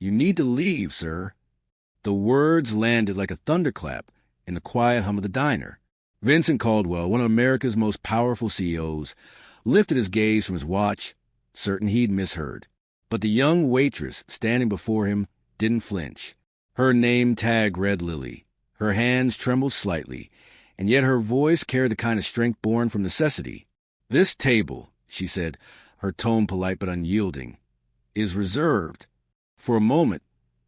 You need to leave, sir." The words landed like a thunderclap in the quiet hum of the diner. Vincent Caldwell, one of America's most powerful CEOs, lifted his gaze from his watch, certain he'd misheard. But the young waitress standing before him didn't flinch. Her name tag read Lily. Her hands trembled slightly, and yet her voice carried the kind of strength born from necessity. "This table," she said, her tone polite but unyielding, "is reserved." For a moment,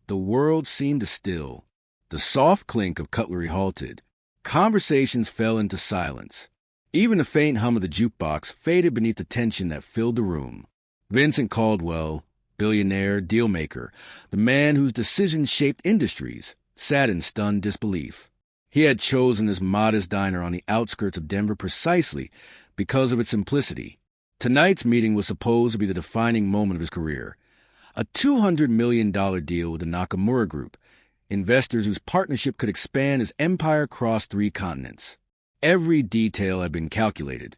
the world seemed to still. The soft clink of cutlery halted. Conversations fell into silence. Even the faint hum of the jukebox faded beneath the tension that filled the room. Vincent Caldwell, billionaire, dealmaker, the man whose decisions shaped industries, sat in stunned disbelief. He had chosen this modest diner on the outskirts of Denver precisely because of its simplicity. Tonight's meeting was supposed to be the defining moment of his career. A $200 million deal with the Nakamura Group, investors whose partnership could expand his empire across 3 continents. Every detail had been calculated.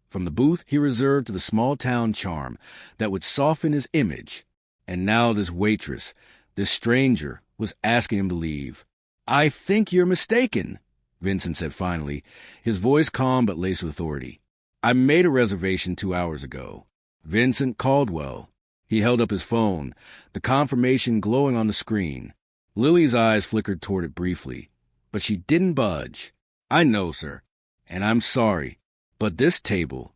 From the booth he reserved to the small-town charm that would soften his image. And now this waitress, this stranger, was asking him to leave. "I think you're mistaken," Vincent said finally, his voice calm but laced with authority. "I made a reservation 2 hours ago." Vincent Caldwell. He held up his phone, the confirmation glowing on the screen. Lily's eyes flickered toward it briefly, but she didn't budge. "I know, sir, and I'm sorry, but this table,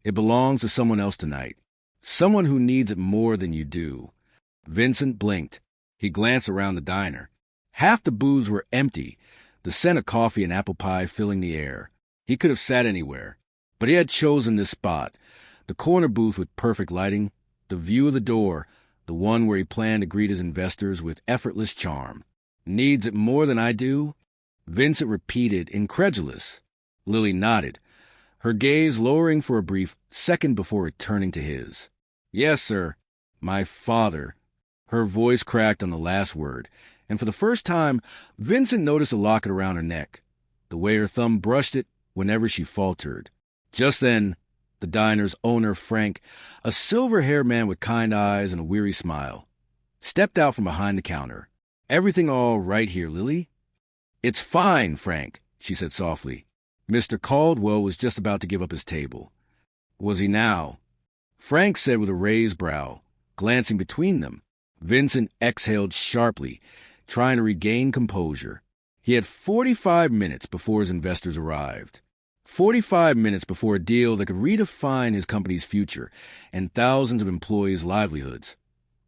it belongs to someone else tonight, someone who needs it more than you do." Vincent blinked. He glanced around the diner. Half the booths were empty, the scent of coffee and apple pie filling the air. He could have sat anywhere, but he had chosen this spot, the corner booth with perfect lighting, the view of the door, the one where he planned to greet his investors with effortless charm. "Needs it more than I do?" Vincent repeated, incredulous. Lily nodded, her gaze lowering for a brief second before returning to his. "Yes, sir. My father." Her voice cracked on the last word, and for the first time, Vincent noticed a locket around her neck, the way her thumb brushed it whenever she faltered. Just then, the diner's owner, Frank, a silver-haired man with kind eyes and a weary smile, stepped out from behind the counter. "Everything all right here, Lily?" "It's fine, Frank," she said softly. Mr. Caldwell was just about to give up his table. Was he now? Frank said with a raised brow, glancing between them. Vincent exhaled sharply, trying to regain composure. He had 45 minutes before his investors arrived. 45 minutes before a deal that could redefine his company's future and thousands of employees' livelihoods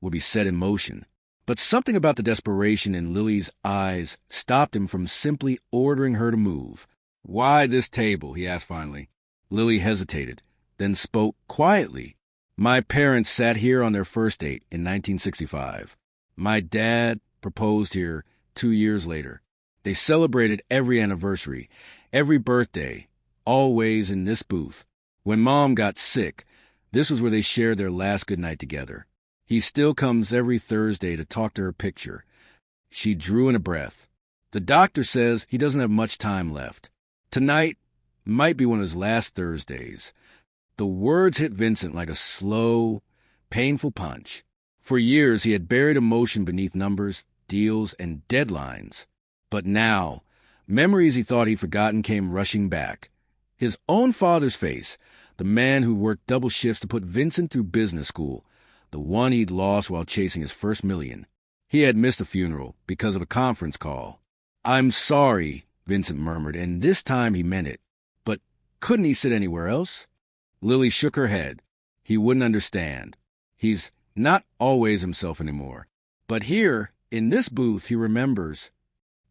would be set in motion. But something about the desperation in Lily's eyes stopped him from simply ordering her to move. "Why this table?" he asked finally. Lily hesitated, then spoke quietly. "My parents sat here on their first date in 1965. My dad proposed here 2 years later. They celebrated every anniversary, every birthday, always in this booth. When Mom got sick, this was where they shared their last good night together. He still comes every Thursday to talk to her picture." She drew in a breath. "The doctor says he doesn't have much time left. Tonight might be one of his last Thursdays." The words hit Vincent like a slow, painful punch. For years he had buried emotion beneath numbers, deals, and deadlines. But now, memories he thought he'd forgotten came rushing back. His own father's face, the man who worked double shifts to put Vincent through business school, the one he'd lost while chasing his first million. He had missed a funeral because of a conference call. "I'm sorry," Vincent murmured, and this time he meant it. But couldn't he sit anywhere else? Lily shook her head. He wouldn't understand. He's not always himself anymore. But here, in this booth, he remembers.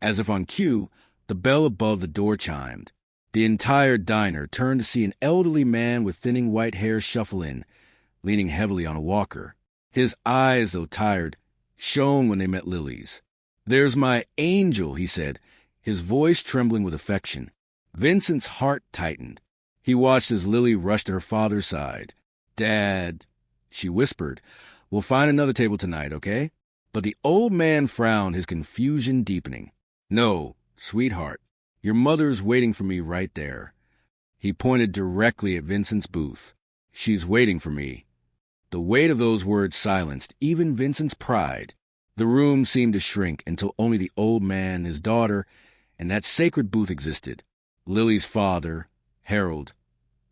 As if on cue, the bell above the door chimed. The entire diner turned to see an elderly man with thinning white hair shuffle in, leaning heavily on a walker. His eyes, though tired, shone when they met Lily's. "There's my angel," he said, his voice trembling with affection. Vincent's heart tightened. He watched as Lily rushed to her father's side. "Dad," she whispered, "we'll find another table tonight, okay?" But the old man frowned, his confusion deepening. "No, sweetheart, your mother's waiting for me right there." He pointed directly at Vincent's booth. "She's waiting for me." The weight of those words silenced even Vincent's pride. The room seemed to shrink until only the old man, his daughter, and that sacred booth existed. Lily's father, Harold,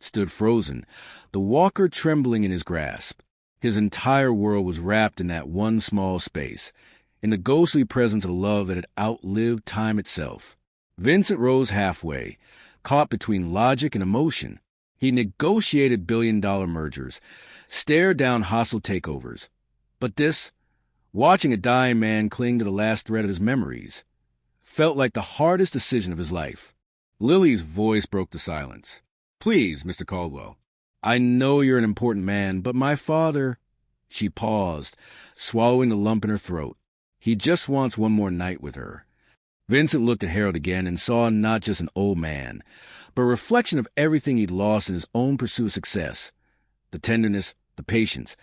stood frozen, the walker trembling in his grasp. His entire world was wrapped in that one small space, in the ghostly presence of love that had outlived time itself. Vincent rose halfway, caught between logic and emotion. He negotiated billion-dollar mergers, stared down hostile takeovers. But this, watching a dying man cling to the last thread of his memories, felt like the hardest decision of his life. Lily's voice broke the silence. "Please, Mr. Caldwell, I know you're an important man, but my father—" She paused, swallowing the lump in her throat. "He just wants one more night with her." Vincent looked at Harold again and saw not just an old man, but a reflection of everything he'd lost in his own pursuit of success. The tenderness, the patience,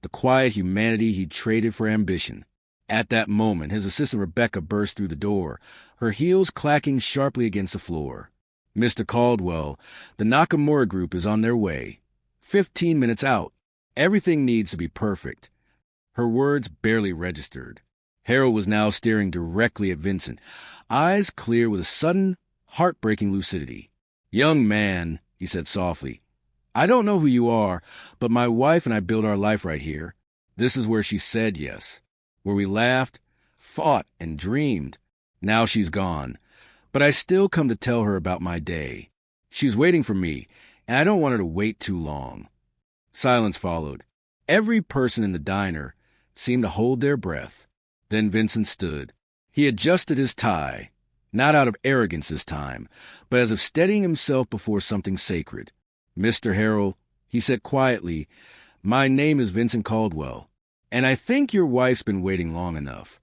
the quiet humanity he'd traded for ambition. At that moment, his assistant Rebecca burst through the door, her heels clacking sharply against the floor. "Mr. Caldwell, the Nakamura Group is on their way. 15 minutes out. Everything needs to be perfect." Her words barely registered. Harold was now staring directly at Vincent, eyes clear with a sudden, heartbreaking lucidity. "Young man," he said softly, "I don't know who you are, but my wife and I built our life right here. This is where she said yes, where we laughed, fought, and dreamed. Now she's gone, but I still come to tell her about my day. She's waiting for me, and I don't want her to wait too long." Silence followed. Every person in the diner seemed to hold their breath. Then Vincent stood. He adjusted his tie, not out of arrogance this time, but as if steadying himself before something sacred. "Mr. Harold," he said quietly, "my name is Vincent Caldwell, and I think your wife's been waiting long enough."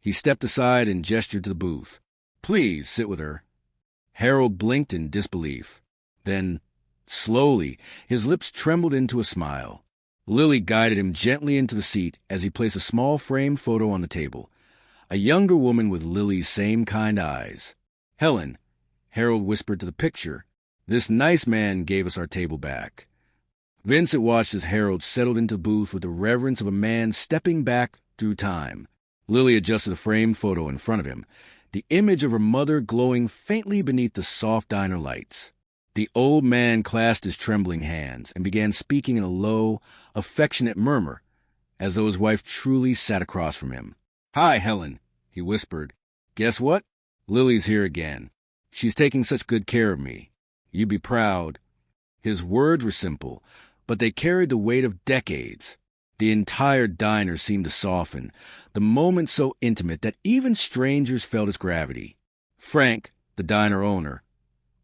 He stepped aside and gestured to the booth. "Please sit with her." Harold blinked in disbelief. Then, slowly, his lips trembled into a smile. Lily guided him gently into the seat as he placed a small framed photo on the table. A younger woman with Lily's same kind eyes. "Helen," Harold whispered to the picture, "this nice man gave us our table back." Vincent watched as Harold settled into the booth with the reverence of a man stepping back through time. Lily adjusted the framed photo in front of him, the image of her mother glowing faintly beneath the soft diner lights. The old man clasped his trembling hands and began speaking in a low, affectionate murmur, as though his wife truly sat across from him. "Hi, Helen," he whispered. "Guess what? Lily's here again. She's taking such good care of me. You'd be proud." His words were simple, but they carried the weight of decades. The entire diner seemed to soften, the moment so intimate that even strangers felt its gravity. Frank, the diner owner,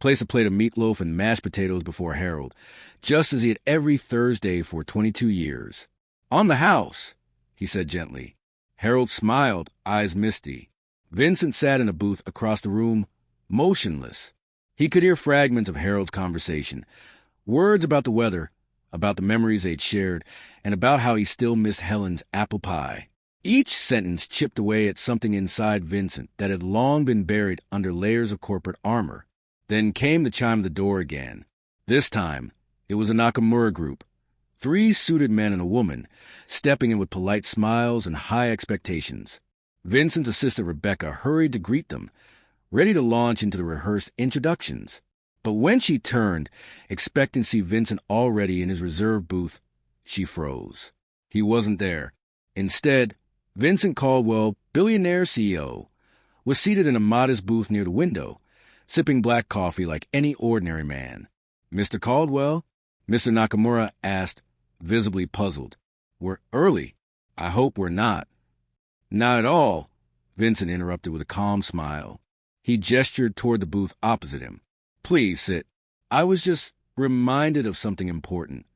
placed a plate of meatloaf and mashed potatoes before Harold, just as he had every Thursday for 22 years. "On the house," he said gently. Harold smiled, eyes misty. Vincent sat in a booth across the room, motionless. He could hear fragments of Harold's conversation, words about the weather, about the memories they'd shared, and about how he still missed Helen's apple pie. Each sentence chipped away at something inside Vincent that had long been buried under layers of corporate armor. Then came the chime of the door again. This time, it was a Nakamura Group. 3 suited men and a woman, stepping in with polite smiles and high expectations. Vincent's assistant Rebecca hurried to greet them, ready to launch into the rehearsed introductions. But when she turned, expecting to see Vincent already in his reserved booth, she froze. He wasn't there. Instead, Vincent Caldwell, billionaire CEO, was seated in a modest booth near the window, sipping black coffee like any ordinary man. "Mr. Caldwell?" Mr. Nakamura asked, visibly puzzled. "We're early. I hope we're not." "Not at all," Vincent interrupted with a calm smile. He gestured toward the booth opposite him. "Please sit. I was just reminded of something important."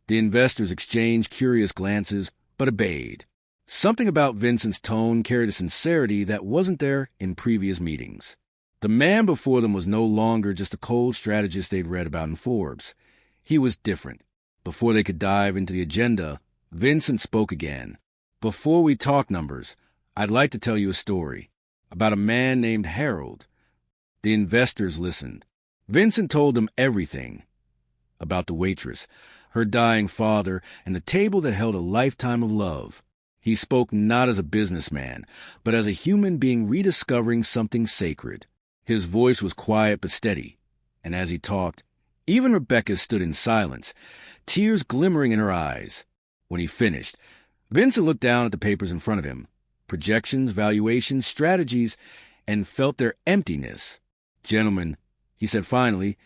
The investors exchanged curious glances, but obeyed. Something about Vincent's tone carried a sincerity that wasn't there in previous meetings. The man before them was no longer just a cold strategist they'd read about in Forbes. He was different. Before they could dive into the agenda, Vincent spoke again. "Before we talk numbers, I'd like to tell you a story about a man named Harold." The investors listened. Vincent told them everything about the waitress, her dying father, and the table that held a lifetime of love. He spoke not as a businessman, but as a human being rediscovering something sacred. His voice was quiet but steady, and as he talked, even Rebecca stood in silence, tears glimmering in her eyes. When he finished, Vincent looked down at the papers in front of him, projections, valuations, strategies, and felt their emptiness. "Gentlemen," he said finally,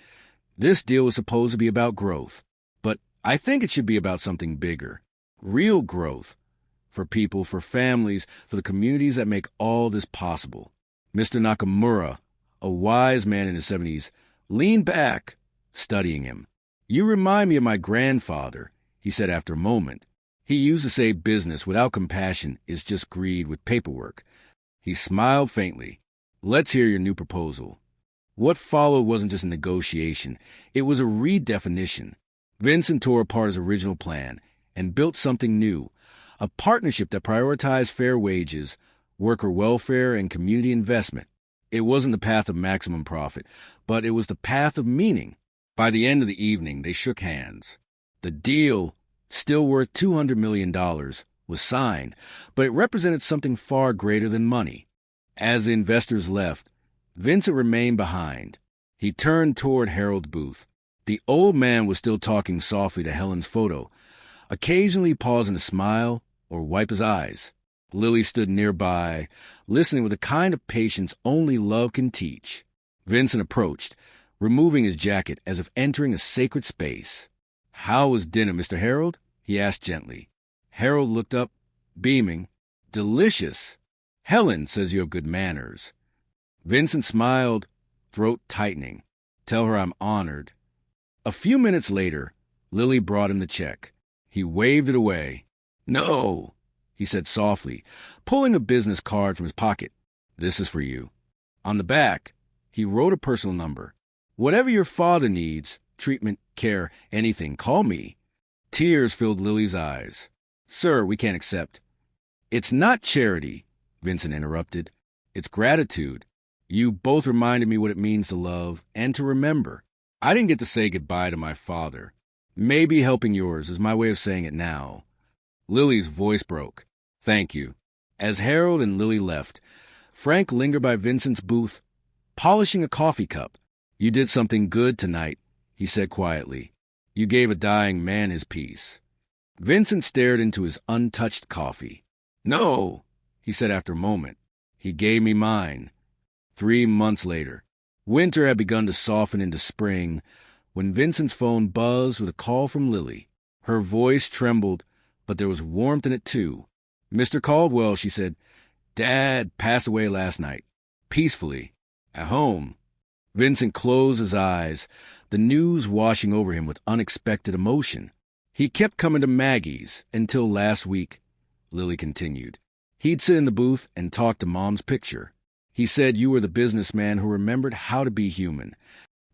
"this deal was supposed to be about growth, but I think it should be about something bigger. Real growth. For people, for families, for the communities that make all this possible." Mr. Nakamura, a wise man in his 70s, leaned back, studying him. "You remind me of my grandfather," he said after a moment. "He used to say business without compassion is just greed with paperwork." He smiled faintly. "Let's hear your new proposal." What followed wasn't just a negotiation. It was a redefinition. Vincent tore apart his original plan and built something new, a partnership that prioritized fair wages, worker welfare, and community investment. It wasn't the path of maximum profit, but it was the path of meaning. By the end of the evening, they shook hands. The deal, still worth $200 million, was signed, but it represented something far greater than money. As the investors left, Vincent remained behind. He turned toward Harold's booth. The old man was still talking softly to Helen's photo, occasionally pausing to smile or wipe his eyes. Lily stood nearby, listening with the kind of patience only love can teach. Vincent approached, removing his jacket as if entering a sacred space. "How was dinner, Mr. Harold?" he asked gently. Harold looked up, beaming. "Delicious. Helen says you have good manners." Vincent smiled, throat tightening. "Tell her I'm honored." A few minutes later, Lily brought him the check. He waved it away. "No," he said softly, pulling a business card from his pocket. "This is for you." On the back, he wrote a personal number. "Whatever your father needs, treatment, care, anything, call me." Tears filled Lily's eyes. "Sir, we can't accept." "It's not charity," Vincent interrupted. "It's gratitude. You both reminded me what it means to love and to remember. I didn't get to say goodbye to my father. Maybe helping yours is my way of saying it now." Lily's voice broke. "Thank you." As Harold and Lily left, Frank lingered by Vincent's booth, polishing a coffee cup. "You did something good tonight," he said quietly. "You gave a dying man his peace." Vincent stared into his untouched coffee. "No," he said after a moment. "He gave me mine." 3 months later, winter had begun to soften into spring when Vincent's phone buzzed with a call from Lily. Her voice trembled, but there was warmth in it too. "Mr. Caldwell," she said, "Dad passed away last night. Peacefully. At home." Vincent closed his eyes, the news washing over him with unexpected emotion. "He kept coming to Maggie's until last week," Lily continued. "He'd sit in the booth and talk to Mom's picture. He said you were the businessman who remembered how to be human."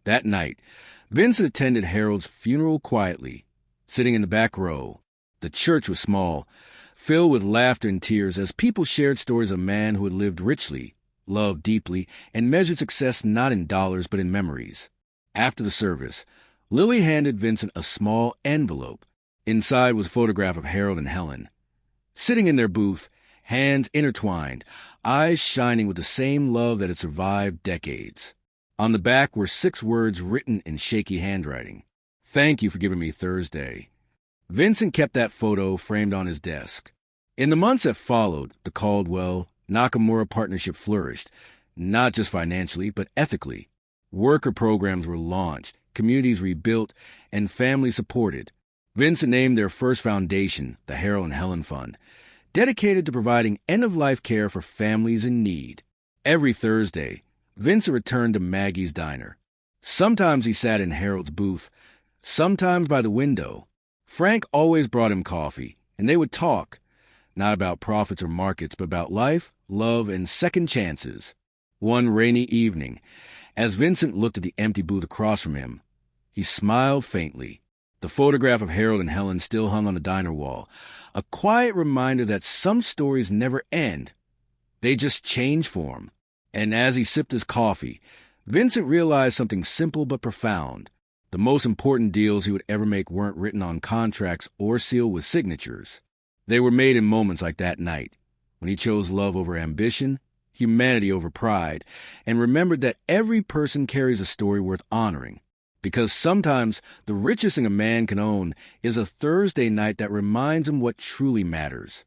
That night, Vincent attended Harold's funeral quietly, sitting in the back row. The church was small, filled with laughter and tears as people shared stories of a man who had lived richly, loved deeply, and measured success not in dollars but in memories. After the service, Lily handed Vincent a small envelope. Inside was a photograph of Harold and Helen. Sitting in their booth, hands intertwined, eyes shining with the same love that had survived decades. On the back were 6 words written in shaky handwriting. "Thank you for giving me Thursday." Vincent kept that photo framed on his desk. In the months that followed, the Caldwell-Nakamura partnership flourished, not just financially, but ethically. Worker programs were launched, communities rebuilt, and families supported. Vincent named their first foundation, the Harold and Helen Fund, dedicated to providing end-of-life care for families in need. Every Thursday, Vincent returned to Maggie's diner. Sometimes he sat in Harold's booth, sometimes by the window. Frank always brought him coffee, and they would talk, not about profits or markets, but about life, love, and second chances. One rainy evening, as Vincent looked at the empty booth across from him, he smiled faintly. The photograph of Harold and Helen still hung on the diner wall, a quiet reminder that some stories never end. They just change form. And as he sipped his coffee, Vincent realized something simple but profound. The most important deals he would ever make weren't written on contracts or sealed with signatures. They were made in moments like that night, when he chose love over ambition, humanity over pride, and remembered that every person carries a story worth honoring. Because sometimes the richest thing a man can own is a Thursday night that reminds him what truly matters.